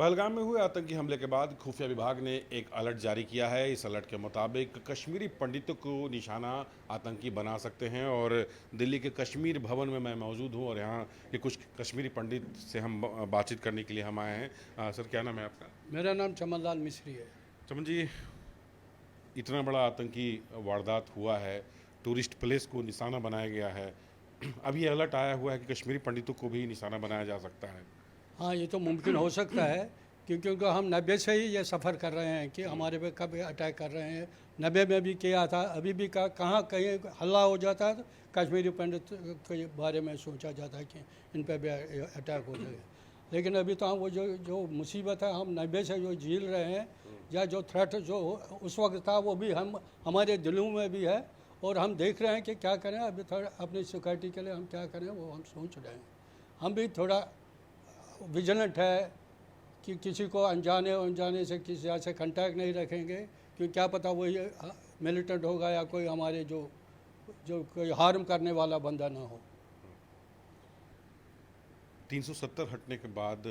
पहलगाम में हुए आतंकी हमले के बाद खुफिया विभाग ने एक अलर्ट जारी किया है। इस अलर्ट के मुताबिक कश्मीरी पंडितों को निशाना आतंकी बना सकते हैं। और दिल्ली के कश्मीर भवन में मैं मौजूद हूं और यहाँ के कुछ कश्मीरी पंडित से हम बातचीत करने के लिए हम आए हैं। सर, क्या नाम है आपका? मेरा नाम चमन लाल मिस्री है। चमन जी, इतना बड़ा आतंकी वारदात हुआ है, टूरिस्ट प्लेस को निशाना बनाया गया है, अब ये अलर्ट आया हुआ है कि कश्मीरी पंडितों को भी निशाना बनाया जा सकता है। हाँ, ये तो मुमकिन हो सकता है क्योंकि हम 90 से ही ये सफ़र कर रहे हैं कि हमारे पे कब अटैक कर रहे हैं। 90 में भी किया था, अभी भी कहाँ कहीं हल्ला हो जाता है तो कश्मीरी पंडित के बारे में सोचा जाता है कि इन पे भी अटैक हो जाएगा। लेकिन अभी तो हम वो जो मुसीबत है हम 90 से जो झेल रहे हैं, या जो थ्रेट जो उस वक्त था वो भी हमारे दिलों में भी है। और हम देख रहे हैं कि क्या करें, अभी थोड़ा अपनी सिक्योरिटी के लिए हम क्या करें वो हम सोच रहे हैं। हम भी थोड़ा विजिलेंट है कि किसी को अनजाने से किसी से कांटेक्ट नहीं रखेंगे, क्योंकि क्या पता वही मिलिटेंट होगा या कोई हमारे जो कोई हार्म करने वाला बंदा ना हो। 370 हटने के बाद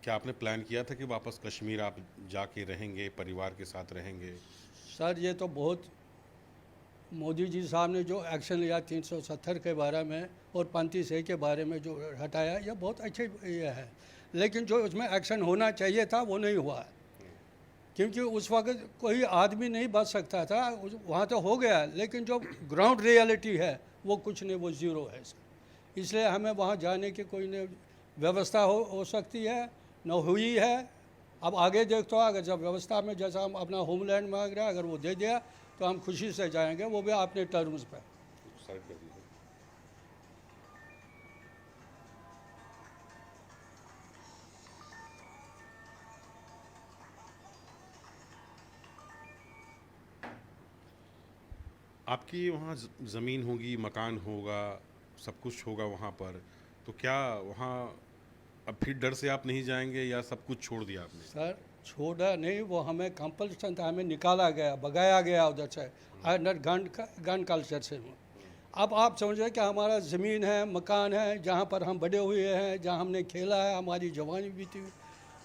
क्या आपने प्लान किया था कि वापस कश्मीर आप जाके रहेंगे, परिवार के साथ रहेंगे? सर, ये तो बहुत मोदी जी साहब ने जो एक्शन लिया 370 के बारे में और 35A के बारे में जो हटाया, ये बहुत अच्छे ये है। लेकिन जो उसमें एक्शन होना चाहिए था वो नहीं हुआ, क्योंकि उस वक्त कोई आदमी नहीं बच सकता था। वहाँ तो हो गया, लेकिन जो ग्राउंड रियलिटी है वो कुछ नहीं, वो ज़ीरो है सर। इसलिए हमें वहाँ जाने की कोई नहीं व्यवस्था हो सकती है, न हुई है। अब आगे देखते हो, अगर जब व्यवस्था में जैसा हम अपना होमलैंड मांग रहे हैं, अगर वो दे दिया तो हम खुशी से जाएंगे, वो भी अपने टर्म्स पे। आपकी वहाँ ज़मीन होगी, मकान होगा, सब कुछ होगा वहाँ पर, तो क्या वहाँ अब फिर डर से आप नहीं जाएंगे या सब कुछ छोड़ दिया आपने? सर, छोड़ा नहीं, वो हमें कंपल्सन था, हमें निकाला गया, भगाया गया उधर से, अंडर गन कल्चर से। अब आप समझे कि हमारा ज़मीन है, मकान है, जहाँ पर हम बड़े हुए हैं, जहाँ हमने खेला है, हमारी जवानी बीती हुई,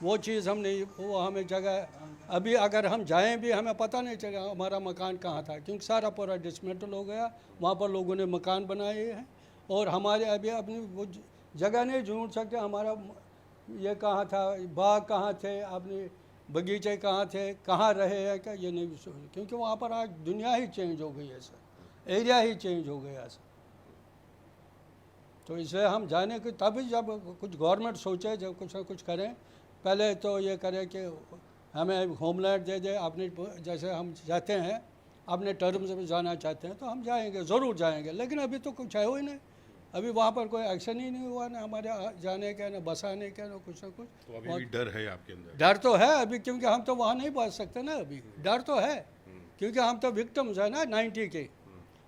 वो चीज़ हम नहीं, वो हमें जगह अभी अगर हम जाएं भी हमें पता नहीं चलेगा हमारा मकान कहाँ था, क्योंकि सारा पूरा डिसमेंटल हो गया। वहाँ पर लोगों ने मकान बनाए हैं और हमारे अभी अपनी वो जगह नहीं ढूंढ सकते। हमारा ये कहाँ था, बाग कहाँ थे, अपने बगीचे कहाँ थे, कहाँ रहे हैं, क्या ये नहीं सोच, क्योंकि वहाँ पर आज दुनिया ही चेंज हो गई है सर, एरिया ही चेंज हो गया सर। तो इसलिए हम जाने के तभी जब कुछ गवर्नमेंट सोचे, जब कुछ ना कुछ करें, पहले तो ये करें कि हमें होमलैंड दे दे, अपने जैसे हम जाते हैं अपने टर्म्स में जाना चाहते हैं तो हम जाएंगे, ज़रूर जाएंगे। लेकिन अभी तो कुछ है ही नहीं, अभी वहाँ पर कोई एक्शन ही नहीं हुआ, ना हमारे जाने का, ना बसाने का, ना कुछ ना कुछ। तो अभी भी डर है आपके अंदर? डर तो है अभी, क्योंकि हम तो वहाँ नहीं बच सकते ना, अभी डर तो है, क्योंकि हम तो विक्टिम्स है ना 90 के।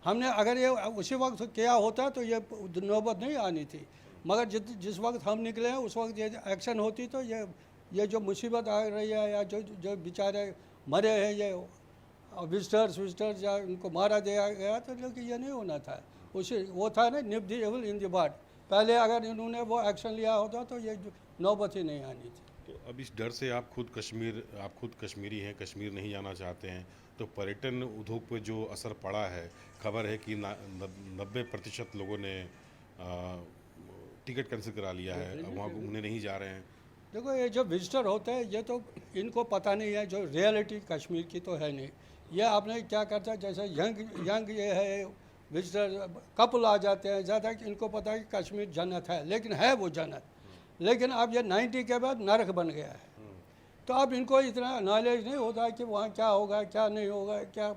हमने अगर ये उसी वक्त किया होता तो ये नौबत नहीं आनी थी, मगर जिस वक्त हम निकले हैं उस वक्त ये एक्शन होती तो ये जो मुसीबत आ रही है, या जो बेचारे मरे हैं, ये विजिटर्स या उनको मारा दिया गया, तो लेकिन ये नहीं होना था। उसी वो था ना, nip the evil in the bud. पहले अगर इन्होंने वो एक्शन लिया होता तो ये नौबत ही नहीं आनी थी। तो अब इस डर से आप खुद कश्मीरी हैं, कश्मीर नहीं जाना चाहते हैं, तो पर्यटन उद्योग पे जो असर पड़ा है, खबर है कि 90% लोगों ने टिकट कैंसिल करा लिया है, वहाँ घूमने नहीं जा रहे हैं। देखो, ये जो विजिटर होते हैं ये तो इनको पता नहीं है, जो रियलिटी कश्मीर की तो है नहीं। ये आपने क्या करता है, जैसे यंग ये है विजिटर कपल आ जाते हैं ज़्यादा, कि इनको पता है कि कश्मीर जन्नत है, लेकिन है वो जन्नत। लेकिन अब ये 90 के बाद नरक बन गया है, तो अब इनको इतना नॉलेज नहीं होता कि वहाँ क्या होगा, क्या नहीं होगा, क्या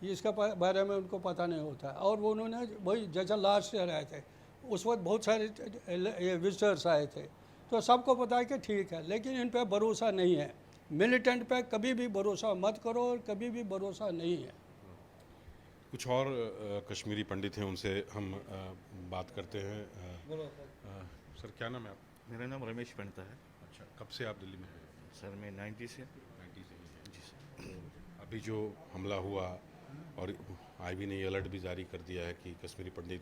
इसका बारे में उनको पता नहीं होता। और वो उन्होंने वही जैसा लास्ट ईयर आए थे, उस वक्त बहुत सारे ये विजिटर्स आए थे, तो सबको पता है कि ठीक है, लेकिन इन पे भरोसा नहीं है। मिलिटेंट पे कभी भी भरोसा मत करो, और कभी भी भरोसा नहीं है। कुछ और कश्मीरी पंडित हैं, उनसे हम बात करते हैं। सर, क्या नाम है आप? मेरा नाम रमेश पंडित है। अच्छा, कब से आप दिल्ली में हैं? सर, मैं 90 से। 90 से ही हैं। जी सर। तो अभी जो हमला हुआ और IB ने अलर्ट भी जारी कर दिया है कि कश्मीरी पंडित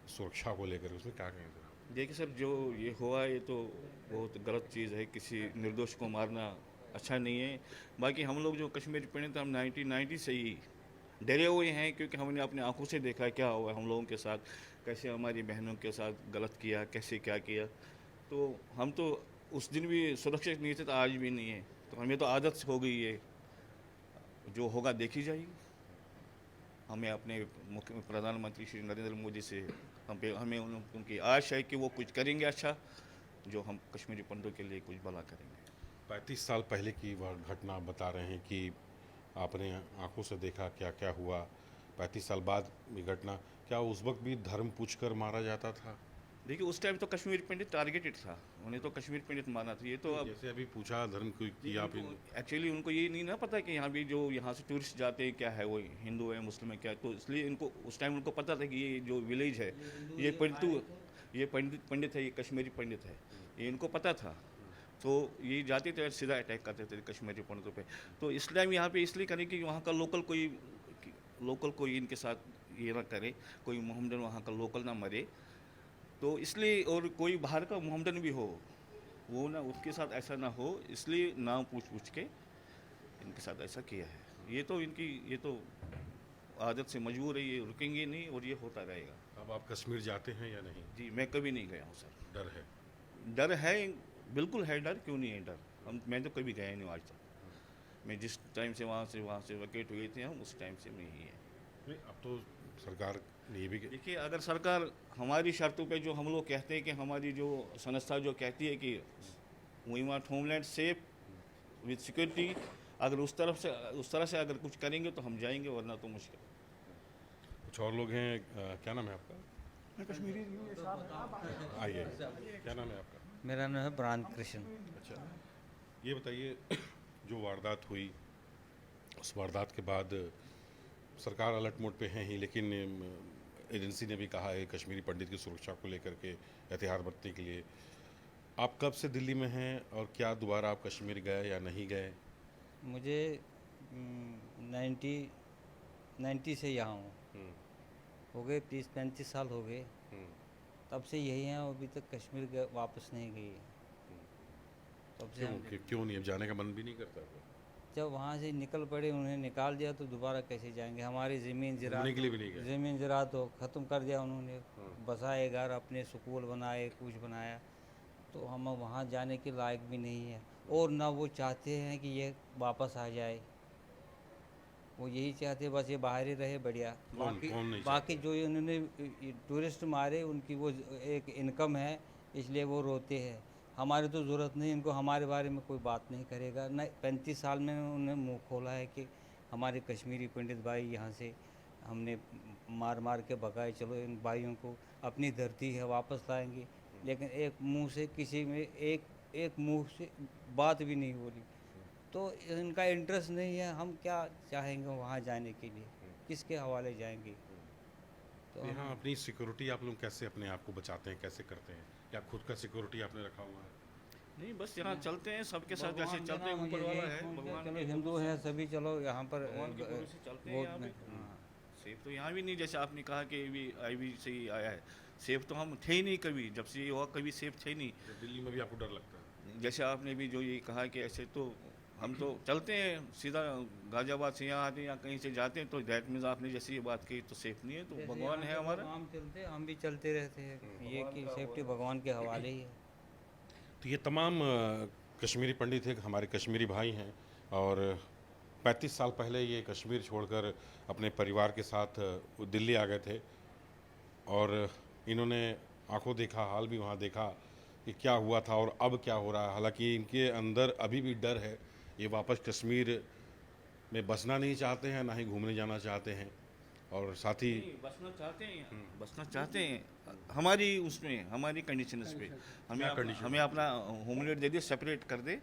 सुरक्षा को लेकर, उसमें क्या कहें सर? देखिए सर, जो ये हुआ ये तो बहुत गलत चीज़ है। किसी निर्दोष को मारना अच्छा नहीं है। बाकी हम लोग जो कश्मीरी पंडित हम 1990 से ही डरे हुए हैं, क्योंकि हमने अपनी आंखों से देखा क्या हुआ हम लोगों के साथ, कैसे हमारी बहनों के साथ गलत किया, कैसे क्या किया। तो हम तो उस दिन भी सुरक्षित नहीं थे, तो आज भी नहीं है। तो हमें तो आदत हो गई है, जो होगा देखी जाएगी। हमें अपने मुख्य प्रधानमंत्री श्री नरेंद्र मोदी से हमें उनकी आश है कि वो कुछ करेंगे अच्छा, जो हम कश्मीरी पंडितों के लिए कुछ भला करेंगे। 35 साल पहले की वह घटना आप बता रहे हैं कि आपने आंखों से देखा क्या क्या हुआ। 35 साल बाद ये घटना, क्या उस वक्त भी धर्म पूछकर मारा जाता था? देखिए, उस टाइम तो कश्मीर पंडित टारगेटेड था, उन्हें तो कश्मीर पंडित माना था। ये तो अब जैसे अभी पूछा धर्म की आप एक्चुअली उनको ये नहीं ना पता कि यहाँ भी जो यहाँ से टूरिस्ट जाते हैं क्या है, वो हिंदू है मुस्लिम है क्या, तो इसलिए इनको उस टाइम उनको पता था कि ये जो विलेज है ये पंडित है, ये कश्मीरी पंडित है, ये इनको पता था। तो ये जाते थे सीधा अटैक करते थे कश्मीरी पंडितों पे। तो इस्लाम यहाँ पे इसलिए करें कि वहाँ का लोकल कोई इनके साथ ये ना करे, कोई मोहम्मदन वहाँ का लोकल ना मरे। तो इसलिए, और कोई बाहर का मोहम्मदन भी हो वो ना उसके साथ ऐसा ना हो, इसलिए नाम पूछ के इनके साथ ऐसा किया है। ये तो आदत से मजबूर है, ये रुकेंगे नहीं और ये होता रहेगा। अब आप कश्मीर जाते हैं या नहीं? जी, मैं कभी नहीं गया हूँ सर। डर है? डर है, बिल्कुल है डर, क्यों नहीं है डर। मैं तो कभी गया नहीं आज तक। मैं जिस टाइम से वहाँ से वैकेट हुए थे हम, उस टाइम से मैं ही है। नहीं, अब तो सरकार ने ये भी देखिए, अगर सरकार हमारी शर्तों पे, जो हम लोग कहते हैं कि हमारी जो संस्था जो कहती है कि we want homeland safe with security, अगर उस तरह से अगर कुछ करेंगे तो हम जाएंगे, वरना तो मुश्किल। कुछ और लोग हैं। क्या नाम है आपका? मैं कश्मीरी आइए, क्या नाम है आपका? मेरा नाम है प्राण कृष्ण। अच्छा, ये बताइए, जो वारदात हुई उस वारदात के बाद सरकार अलर्ट मोड पे है ही, लेकिन एजेंसी ने भी कहा है कश्मीरी पंडित की सुरक्षा को लेकर के एहतियात बरतने के लिए। आप कब से दिल्ली में हैं और क्या दोबारा आप कश्मीर गए या नहीं गए? मुझे 90 से यहाँ हूँ, हम्म, हो गए 30-35 साल हो गए। हम्म, तब से यही हैं, अभी तक कश्मीर वापस नहीं गई। तब से हम क्यों नहीं? अब जाने का मन भी नहीं करता? जब वहाँ से निकल पड़े, उन्हें निकाल दिया तो दोबारा कैसे जाएंगे। हमारी ज़मीन घूमने के लिए भी नहीं गए? ज़मीन ज़रात तो ख़त्म कर दिया उन्होंने। बसाए घर, अपने स्कूल बनाए, कुछ बनाया, तो हम वहाँ जाने के लायक भी नहीं है। और ना वो चाहते हैं कि ये वापस आ जाए, वो यही चाहते बस ये बाहर ही रहे, बढ़िया। कौन नहीं बाकी जो इन्होंने टूरिस्ट मारे, उनकी वो एक इनकम है, इसलिए वो रोते हैं। हमारी तो ज़रूरत नहीं, इनको हमारे बारे में कोई बात नहीं करेगा। न 35 साल में उन्होंने मुंह खोला है कि हमारे कश्मीरी पंडित भाई यहाँ से हमने मार के भगाए, चलो इन भाइयों को अपनी धरती है वापस लाएंगे। लेकिन एक मुंह से किसी में एक मुंह से बात भी नहीं हो रही। तो इनका इंटरेस्ट नहीं है। हम क्या चाहेंगे वहाँ जाने के लिए, किसके हवाले जाएंगे? तो यहाँ अपनी सिक्योरिटी आप लोग कैसे अपने आप को बचाते हैं, कैसे करते हैं? क्या खुद का सिक्योरिटी आपने रखा हुआ है? नहीं, बस यहाँ चलते हैं सबके साथ, जैसे भगवान चलते हैं, जना ऊपर ये वाला एक है बोलते हैं, भगवान चलो के हिंदू भरोसे- हैं सभी, चलो यहाँ पर भगवान के भरोसे चलते हैं वो यहाँ पे। हाँ। सेफ तो यहाँ भी नहीं, जैसे आपने कहा कि IB से ही आया है। सेफ तो हम थे ही नहीं कभी, जब से ये हुआ कभी सेफ थे ही नहीं। दिल्ली में भी आपको डर लगता है? जैसे आपने भी जो ये कहा कि ऐसे, तो हम तो चलते हैं सीधा गाजियाबाद से यहाँ आते हैं या कहीं से जाते हैं, तो दैट मीन्स आपने जैसे ये बात की तो सेफ नहीं है। तो जैसे भगवान है यहाँ हमारा। हम चलते, हम भी चलते रहते हैं। ये कि सेफ्टी भगवान के हवाले ही है। तो ये तमाम कश्मीरी पंडित एक हमारे कश्मीरी भाई हैं और 35 साल पहले ये कश्मीर छोड़कर अपने परिवार के साथ दिल्ली आ गए थे और इन्होंने आंखों देखा, हाल भी वहाँ देखा कि क्या हुआ था और अब क्या हो रहा है। हालांकि इनके अंदर अभी भी डर है, ये वापस कश्मीर में बसना नहीं चाहते हैं, ना ही घूमने जाना चाहते हैं। और साथ ही नहीं, बसना चाहते हैं यहाँ, बसना चाहते हैं। हमारी उसमें, हमारी कंडीशंस पे हमें अपना होमलैंड दे दे, सेपरेट कर दे,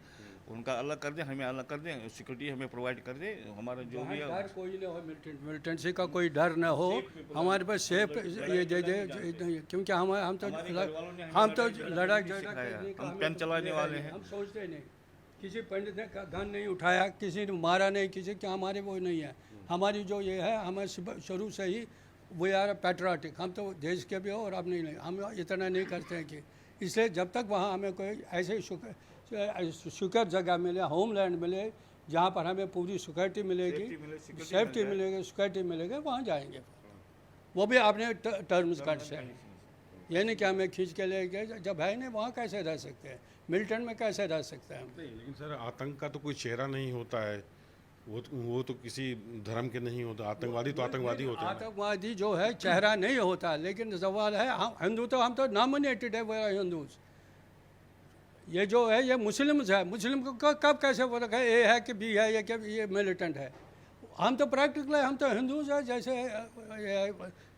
उनका अलग कर दे, हमें अलग कर दे, सिक्योरिटी हमें प्रोवाइड कर दे, हमारा जो भी है। डर कोई ना हो, मिलिटेंसी का कोई डर ना हो हमारे पास। सेफ ये दे दे, क्योंकि हम तो लड़ाई हम पेन चलाने वाले हैं। हम सोचते नहीं, किसी पंडित ने गन नहीं उठाया, किसी ने मारा नहीं, किसी के हमारे वो नहीं है। हमारी जो ये है, हमें शुरू से ही वी आर पैट्रियाटिक, हम तो देश के भी हो और अपने नहीं, हम इतना नहीं करते हैं कि इसलिए जब तक वहाँ हमें कोई ऐसे सुकर जगह मिले, होमलैंड मिले, जहाँ पर हमें पूरी सिक्योरिटी मिलेगी, सेफ्टी मिलेगी, सिक्योरिटी मिलेगी, वहाँ जाएंगे। वो भी आपने टर्म्स कंडीशन, ये नहीं कि हमें खींच के ले गए, जब है नहीं वहाँ कैसे रह सकते हैं, मिल्टन में कैसे रह सकते हैं हम? नहीं, लेकिन सर आतंक का तो कोई चेहरा नहीं होता है, वो तो किसी धर्म के नहीं होता, आतंकवादी तो आतंकवादी होते हैं। आतंकवादी जो है चेहरा नहीं होता, लेकिन सवाल है हम हिंदू तो हम तो नॉमिनेटेड है वो हिंदूज, ये जो है ये मुस्लिम्स है, मुस्लिम को कब कैसे पता है ए है कि बी है या क्या ये मिलिटेंट है? हम तो प्रैक्टिकल है, हम तो हिंदूज है, जैसे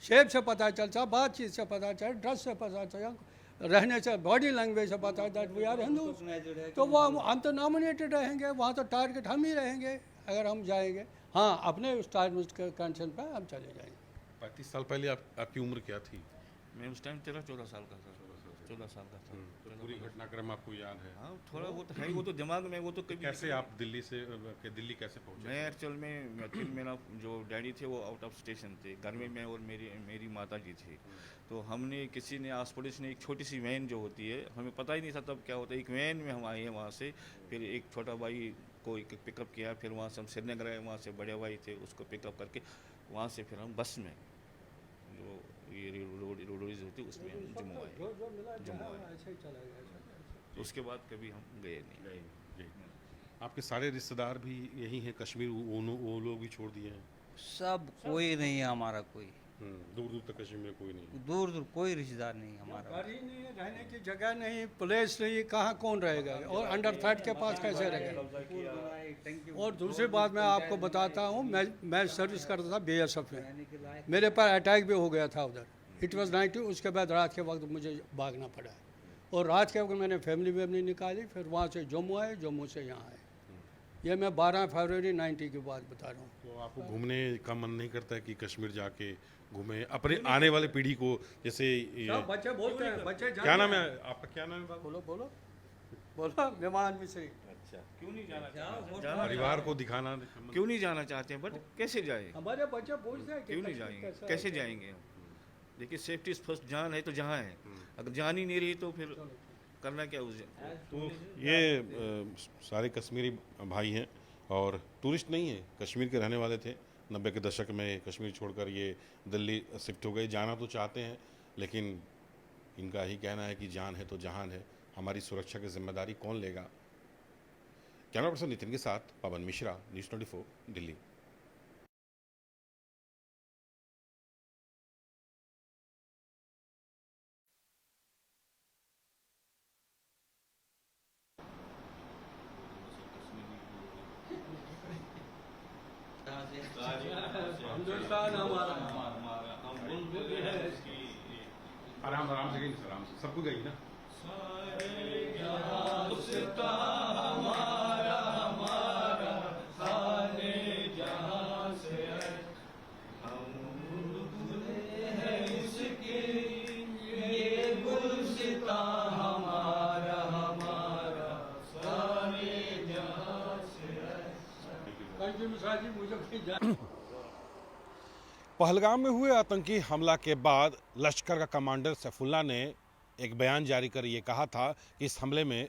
शेप से पता चलता, बातचीत से पता चल, ड्रेस से पता चल, रहने से, बॉडी लैंग्वेज से पता दैट वी आर हिंदूज। तो वो हम तो नॉमिनेटेड रहेंगे, वहाँ तो टारगेट हम ही रहेंगे अगर हम जाएंगे। हाँ, अपने उस टारगेट के कंडीशन पर हम चले जाएंगे। 35 साल पहले आपकी उम्र क्या थी? मैं उस टाइम 13-14 साल का था, 14 साल का था। तो पूरी घटनाक्रम आपको याद है? हाँ, थोड़ा बहुत है, वो तो दिमाग में, वो तो कभी कैसे आप दिल्ली कैसे पहुंचे? मैं एक्चुअल में मेरा जो डैडी थे वो आउट ऑफ स्टेशन थे, घर में मैं और मेरी माता जी थी। तो हमने किसी ने आस पड़ोस ने एक छोटी सी वैन जो होती है, हमें पता ही नहीं था तब क्या होता है, एक वैन में हम आए हैं वहाँ से, फिर एक छोटा भाई को एक पिकअप किया, फिर वहाँ से हम श्रीनगर आए, वहाँ से बड़े भाई थे उसको पिकअप करके वहाँ से फिर हम बस में जो ये रोडवेज होती है उसमें हम जम्मू आए। तो उसके बाद कभी हम गए नहीं। जी। आपके सारे रिश्तेदार भी यही हैं कश्मीर, वो लोग भी छोड़ दिए हैं? सब कोई नहीं है हमारा, कोई दूर दूर तक कश्मीर में कोई नहीं? दूर दूर कोई रिश्तेदार नहीं है हमारा। घर ही नहीं है, रहने की जगह नहीं, प्लेस नहीं, कहाँ कौन रहेगा और अंडर थर्ड के पास कैसे रहेगा? और दूसरी बात मैं आपको बताता हूँ, मैं सर्विस करता था BSF में, मेरे पर अटैक भी हो गया था उधर, इट वाज 90। उसके बाद रात के वक्त मुझे भागना पड़ा और रात के वक्त मैंने फैमिली निकाली, फिर वहाँ से जम्मू आए, जम्मू से यहाँ आए। ये मैं 12 फरवरी 90 की बात बता रहा हूँ। तो आपको घूमने का मन नहीं करता है कि कश्मीर जाके घूमे, अपने आने वाले पीढ़ी को? जैसे बच्चे बोलते हैं, बच्चे क्या नाम है आपका? क्या नाम है बाबू? बोलो बोलो बोलो। मेहमान मिश्री। अच्छा, क्यों नहीं जाना परिवार को दिखाना क्यों नहीं जाना चाहते हैं, बट कैसे जाए? हमारे बच्चे पूछते हैं कि क्यों नहीं जाएंगे, कैसे जाएंगे? देखिए सेफ्टी इज फर्स्ट, जान है तो जहाँ है, अगर जान ही नहीं रही तो फिर करना क्या उस तो ये सारे कश्मीरी भाई हैं और टूरिस्ट नहीं है, कश्मीर के रहने वाले थे। 90 के दशक में कश्मीर छोड़कर ये दिल्ली शिफ्ट हो गए। जाना तो चाहते हैं, लेकिन इनका ही कहना है कि जान है तो जहान है, हमारी सुरक्षा की जिम्मेदारी कौन लेगा? कैमरा पर्सन नितिन के साथ पवन मिश्रा, न्यूज़ 24 दिल्ली। हिंदुस्तान हमारा। आराम से गई, आराम से सबको गई ना। पहलगाम में हुए आतंकी हमला के बाद लश्कर का कमांडर सैफुल्लाह ने एक बयान जारी कर ये कहा था कि इस हमले में